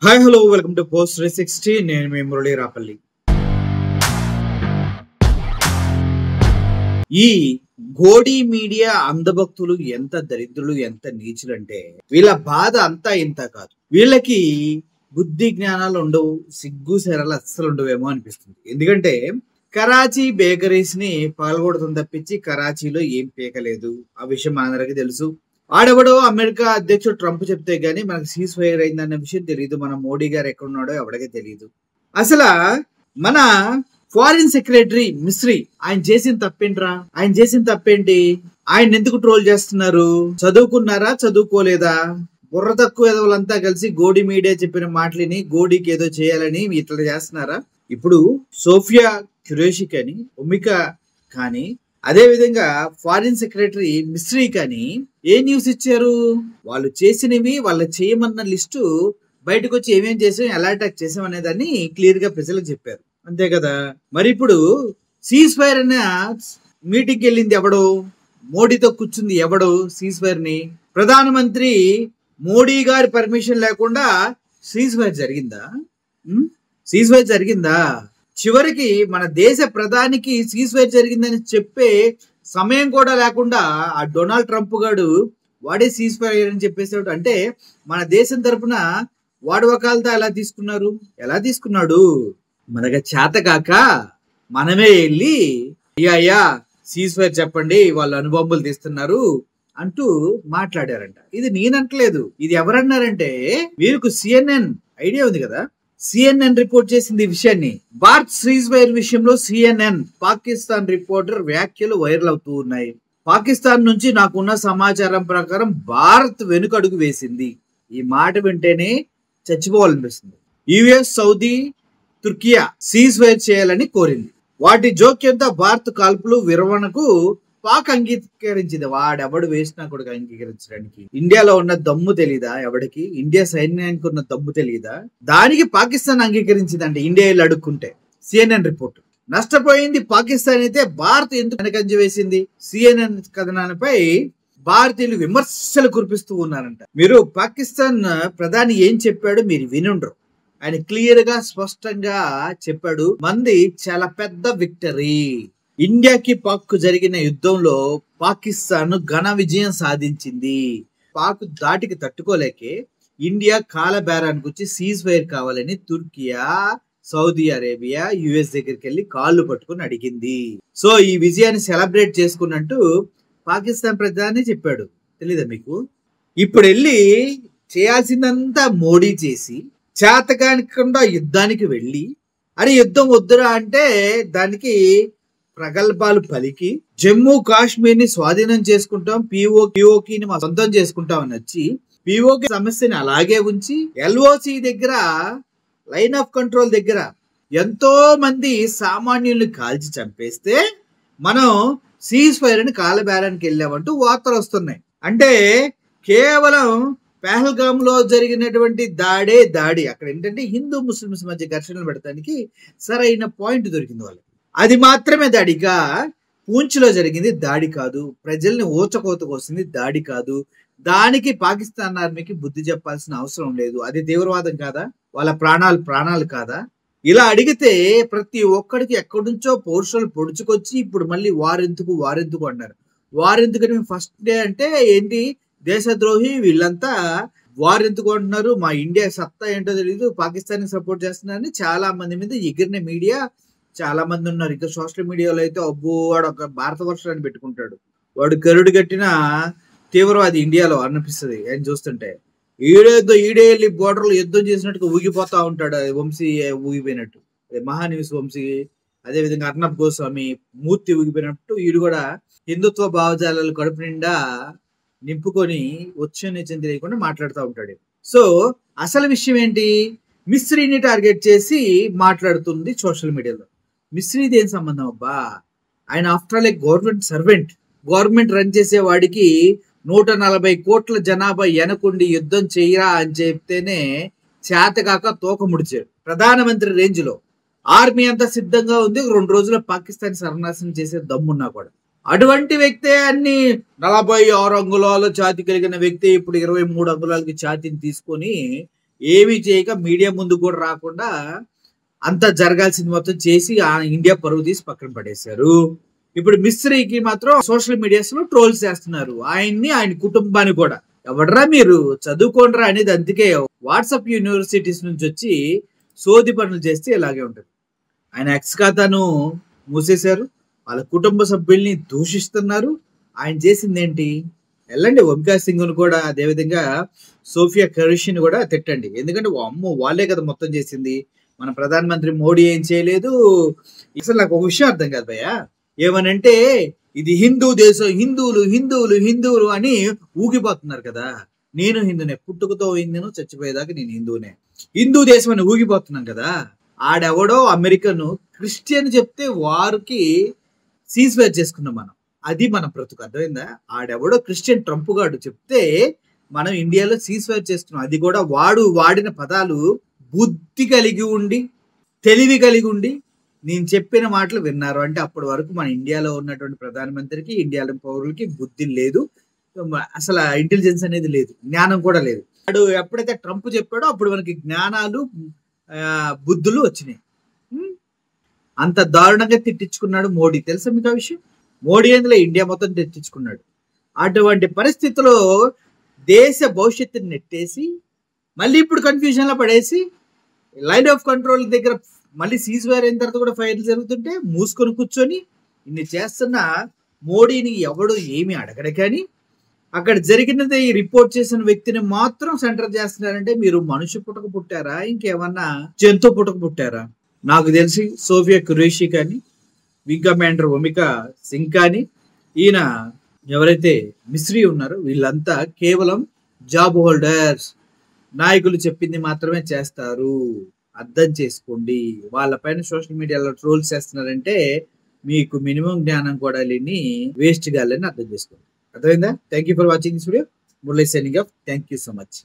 Hi hello welcome to post 360. నేను మీ మురళీ రాపల్లి. ఈ గోడి media అందభక్తులు ఎంత దరిద్రులు, ఎంత నీచులు అంటే వీళ్ళ బాధ అంతా ఇంత కాదు. వీళ్ళకి బుద్ధి జ్ఞానాలు ఉండవు, సిగ్గు శరాలు అస్సలు ఉండవేమో అనిపిస్తుంది. ఎందుకంటే కరాచీ బేకరీస్ ని పాల్గొడతాం తప్పించి కరాచీలో ఏం పీకలేదు. ఆ విషయం మనందరికీ తెలుసు. ఆడెవడో అమెరికా అధ్యక్షుడు ట్రంప్ చెప్తే గానీ మనకు సీజ్ ఫైర్ అయిందన్న విషయం తెలియదు. మన మోడీ గారు ఎక్కడున్నాడో ఎవరికీ తెలియదు. అసలు మన ఫారిన్ సెక్రటరీ మిస్రీ ఆయన చేసిన తప్పేంట్రా? ఆయన చేసిన తప్పేంటి? ఆయన ఎందుకు ట్రోల్ చేస్తున్నారు? చదువుకున్నారా, చదువుకోలేదా? బుర్ర తక్కువ ఎదవలంతా కలిసి గోడి మీడియా చెప్పిన మాటలని గోడికి ఏదో చేయాలని ఇట్లా చేస్తున్నారా? ఇప్పుడు సోఫియా ఖురేషి కానీ, ఒమికా కానీ, అదే విధంగా ఫారిన్ సెక్రటరీ మిస్రీ కానీ ఏ న్యూస్ ఇచ్చారు? వాళ్ళు చేసినవి, వాళ్ళు చేయమన్న లిస్టు బయటకు వచ్చి ఏమేం చేసాం, ఎలా అటాక్ చేసాం అనే దాన్ని క్లియర్ గా ప్రజలకు చెప్పారు. అంతే కదా. మరి ఇప్పుడు సీజ్ ఫైర్ అనే మీటింగ్కి వెళ్ళింది ఎవడు? మోడీతో కూర్చుంది ఎవడు? సీజ్ ఫైర్ ని ప్రధానమంత్రి మోడీ గారి పర్మిషన్ లేకుండా సీజ్ ఫైర్ జరిగిందా? సీజ్ ఫైర్ జరిగిందా? చివరికి మన దేశ ప్రధానికి సీజ్ ఫైర్ జరిగిందని చెప్పే సమయం కూడా లేకుండా ఆ డొనాల్డ్ ట్రంప్ గాడు వాడే సీజ్ ఫైర్ అని చెప్పేసాడు. అంటే మన దేశం తరపున వాడు వకాలతో ఎలా తీసుకున్నాడు? మనగా చేతకాక మనమే వెళ్ళి అయ్యా సీజ్ ఫైర్ చెప్పండి, వాళ్ళు అణుబాంబులు తీస్తున్నారు అంటూ మాట్లాడారంట. ఇది నేనంటలేదు, ఇది ఎవరన్నారంటే మీకు సిఎన్ఎన్ ఐడియా ఉంది కదా. సిఎన్ఎన్ రిపోర్ట్ చేసింది ఈ విషయాన్ని. భారత్ సీజ్ ఫైర్ విషయంలో సిఎన్ఎన్ పాకిస్తాన్ రిపోర్టర్ వ్యాఖ్యలు వైరల్ అవుతూ ఉన్నాయి. పాకిస్తాన్ నుంచి నాకున్న సమాచారం ప్రకారం భారత్ వెనుకడుగు వేసింది. ఈ మాట వింటేనే చచ్చిపోవాలనిపిస్తుంది. US, Saudi, Turkiye ceasefire చేయాలని కోరింది. వాటి జోక్యంతో భారత్ కాల్పులు విరమణకు పాక్ అంగీకరించింది. వాడెవడు వేసినా కూడా అంగీకరించడానికి ఇండియాలో ఉన్న దమ్ము తెలీదా? ఎవడికి ఇండియా సైన్యానికి ఉన్న దమ్ము తెలీదా? దానికి పాకిస్తాన్ అంగీకరించిందంటే ఇండియా అడుక్కుంటే. సిఎన్ఎన్ రిపోర్ట్ నష్టపోయింది పాకిస్తాన్ అయితే భారత్ ఎందుకు వెనకంజ వేసింది? సిఎన్ఎన్ కథనాలపై భారతీయులు విమర్శలు కురిపిస్తూ ఉన్నారంట. మీరు పాకిస్తాన్ ప్రధాని ఏం చెప్పాడు మీరు వినుండ్రు. ఆయన క్లియర్ గా స్పష్టంగా చెప్పాడు, మంది చాలా పెద్ద విక్టరీ. ఇండియాకి పాక్ కు జరిగిన యుద్ధంలో పాకిస్తాన్ ఘన విజయం సాధించింది. పాక్ దాటికి తట్టుకోలేకే ఇండియా కాలబేరానికి వచ్చి సీజ్ ఫైర్ కావాలని తుర్కియా, సౌదీ అరేబియా, యుఎస్ దగ్గరికి వెళ్ళి కాళ్ళు పట్టుకుని అడిగింది. సో ఈ విజయాన్ని సెలబ్రేట్ చేసుకున్నట్టు పాకిస్తాన్ ప్రధాని చెప్పాడు. తెలీదా మీకు? ఇప్పుడు వెళ్ళి చేయాల్సిందంతా మోడీ చేసి చేతకానికుండా యుద్ధానికి వెళ్ళి అరే యుద్ధం వద్దురా అంటే దానికి ప్రగల్భాలు పలికి జమ్మూ కాశ్మీర్ ని స్వాధీనం చేసుకుంటాం, పిఓకి మా సొంతం చేసుకుంటాం అని వచ్చి పిఓకి సమస్యని అలాగే ఉంచి ఎల్ఓసి దగ్గర లైన్ ఆఫ్ కంట్రోల్ దగ్గర ఎంతో మంది సామాన్యుల్ని కాల్చి చంపేస్తే మనం సీజ్ ఫైర్ అని కాలబేరానికి వెళ్ళామంటూ వార్తలు వస్తున్నాయి. అంటే కేవలం పెహల్గామ్ లో జరిగినటువంటి దాడి. అక్కడ ఏంటంటే హిందూ ముస్లిమ్స్ మధ్య ఘర్షణలు పెడతానికి సరైన పాయింట్ దొరికింది వాళ్ళకి. అది మాత్రమే దాడిగా. పూంచ్లో జరిగింది దాడి కాదు, ప్రజల్ని ఊచకోతకు వస్తుంది దాడి కాదు. దానికి పాకిస్తాన్ ఆర్మీకి బుద్ధి చెప్పాల్సిన అవసరం లేదు. అది తీవ్రవాదం కాదా? వాళ్ళ ప్రాణాలు కాదా? ఇలా అడిగితే ప్రతి ఒక్కడికి ఎక్కడి నుంచో పౌరుషాలు పొడుచుకొచ్చి ఇప్పుడు మళ్ళీ వారెందుకు అన్నారు. వారెందుకని ఫస్ట్ డే అంటే ఏంటి, దేశద్రోహి వీళ్ళంతా వారెందుకు అంటున్నారు, మా ఇండియా సత్తా ఏంటో తెలియదు, పాకిస్తాన్ ని సపోర్ట్ చేస్తున్నారని చాలా మంది మీద ఎగిరిన మీడియా చాలా మంది ఉన్నారు. ఇక సోషల్ మీడియాలో అయితే అబ్బో వాడు ఒక భారతవర్షాన్ని పెట్టుకుంటాడు, వాడు కరుడు కట్టిన తీవ్రవాది ఇండియాలో అనిపిస్తుంది ఆయన చూస్తుంటే. ఈడే వెళ్ళి బోర్డర్లో యుద్ధం చేసినట్టుగా ఊగిపోతా ఉంటాడు. వంశీ ఊగిపోయినట్టు, మహానివిస్ వంశీ, అదేవిధంగా అర్నబ్ గోస్వామి మూర్తి ఊగిపోయినట్టు వీడు కూడా హిందుత్వ భావజాలాలు కడుపు నిండా నింపుకొని వచ్చే నిజం తెలియకుండా మాట్లాడుతూ ఉంటాడు. సో అసలు విషయం ఏంటి? మిస్రీని టార్గెట్ చేసి మాట్లాడుతుంది సోషల్ మీడియాలో. మిస్రీది ఏం సంబంధం అబ్బా? ఆయన ఆఫ్టర్ ఆల్ ఏ గవర్నమెంట్ సర్వెంట్. గవర్నమెంట్ రన్ చేసే వాడికి 140 కోట్ల జనాభా వెనకుండి యుద్ధం చేయరా అని చెప్తేనే చేతకాక తోక ముడిచాడు. ప్రధానమంత్రి రేంజ్ లో ఆర్మీ అంతా సిద్ధంగా ఉంది, 2 రోజుల్లో పాకిస్తాన్ సర్వనాశనం చేసే దమ్మున్నా కూడా. అటువంటి వ్యక్తే అన్ని 46 అంగుళాల ఛాతి కలిగిన వ్యక్తి ఇప్పుడు 23 అంగుళాలకి ఛాతీని తీసుకొని ఏమీ చేయక మీడియా ముందు కూడా రాకుండా అంతా జరగాల్సింది మొత్తం చేసి ఆ ఇండియా పరువు తీసి పక్కన పడేశారు. ఇప్పుడు మిస్త్రీకి మాత్రం సోషల్ మీడియాస్ లో ట్రోల్స్ చేస్తున్నారు, ఆయన్ని ఆయన కుటుంబాన్ని కూడా. ఎవడరా మీరు చదువుకోండిరా అనేది. అందుకే వాట్సాప్ యూనివర్సిటీస్ నుంచి వచ్చి సోది పనులు చేస్తే ఇలాగే ఉంటుంది. ఆయన ఎక్స్ ఖాతాను మూసేశారు, వాళ్ళ కుటుంబ సభ్యుల్ని దూషిస్తున్నారు. ఆయన చేసింది ఏంటి? వెళ్ళండి ఓంకా సింగ్ ను కూడా, అదేవిధంగా సోఫియా ఖురేషిని కూడా తిట్టండి. ఎందుకంటే అమ్మో వాళ్ళే కదా మొత్తం చేసింది, మన ప్రధానమంత్రి మోడీ ఏం చేయలేదు. అసలు నాకు ఒక విషయం అర్థం కాదు భయ్యా, ఏమనంటే ఇది హిందూ దేశం, హిందువులు హిందువులు హిందువులు అని ఊగిపోతున్నారు కదా. నేను హిందూనే, పుట్టుకతో హిందూను, చచ్చిపోయేదాకా నేను హిందూనే. హిందూ దేశం అని ఊగిపోతున్నాం కదా. ఆడెవడో అమెరికన్ క్రిస్టియన్ చెప్తే వారికి సీజ్ ఫైర్ చేసుకున్నాం మనం. అది మన బ్రతుకు, అర్థమైందా? ఆడెవడో క్రిస్టియన్ ట్రంప్ గాడు చెప్తే మనం ఇండియాలో సీజ్ ఫైర్ చేసుకున్నాం. అది కూడా వాడిన పదాలు బుద్ధి కలిగి ఉండి, తెలివి కలిగి ఉండి నేను చెప్పిన మాటలు విన్నారు అంటే అప్పటి వరకు మన ఇండియాలో ఉన్నటువంటి ప్రధానమంత్రికి, ఇండియాలో పౌరులకి బుద్ధి లేదు, అసలు ఇంటెలిజెన్స్ అనేది లేదు, జ్ఞానం కూడా లేదు. వాడు ఎప్పుడైతే ట్రంప్ చెప్పాడో అప్పుడు మనకి జ్ఞానాలు బుద్ధులు వచ్చినాయి. అంత దారుణంగా తిట్టించుకున్నాడు మోడీ, తెలుసా మీకు ఆ విషయం? మోడీ అందులో ఇండియా మొత్తం తిట్టించుకున్నాడు. అటువంటి పరిస్థితిలో దేశ భవిష్యత్తుని నెట్టేసి మళ్ళీ ఇప్పుడు కన్ఫ్యూజన్ లో పడేసి లైన్ ఆఫ్ కంట్రోల్ దగ్గర మళ్ళీ సీజ్ ఫైర్ అయిన తర్వాత కూడా ఫైర్లు జరుగుతుంటే మూసుకొని కూర్చొని ఇన్ని చేస్తున్న మోడీని ఎవడు ఏమి అడగడు. కానీ అక్కడ జరిగినది రిపోర్ట్ చేసిన వ్యక్తిని మాత్రం సెంటర్ చేస్తున్నారంటే మీరు మనిషి పుట్టక పుట్టారా, ఇంకేమన్నా జంతువు పుట్టక పుట్టారా? నాకు తెలిసి సోఫియా ఖురేషి కానీ, వింగ్ కమాండర్ ఓమికా సింగ్ కానీ, ఈయన ఎవరైతే మిస్రీ ఉన్నారో వీళ్ళంతా కేవలం జాబ్ హోల్డర్స్. నాయకులు చెప్పింది మాత్రమే చేస్తారు, అర్థం చేసుకోండి. వాళ్ళపైన సోషల్ మీడియాలో ట్రోల్స్ చేస్తున్నారంటే మీకు మినిమం జ్ఞానం కూడా లేని వేస్ట్ గాలని అర్థం చేసుకోండి. అర్థమైందా? Thank you for watching this video. Murali signing off. Thank you so much.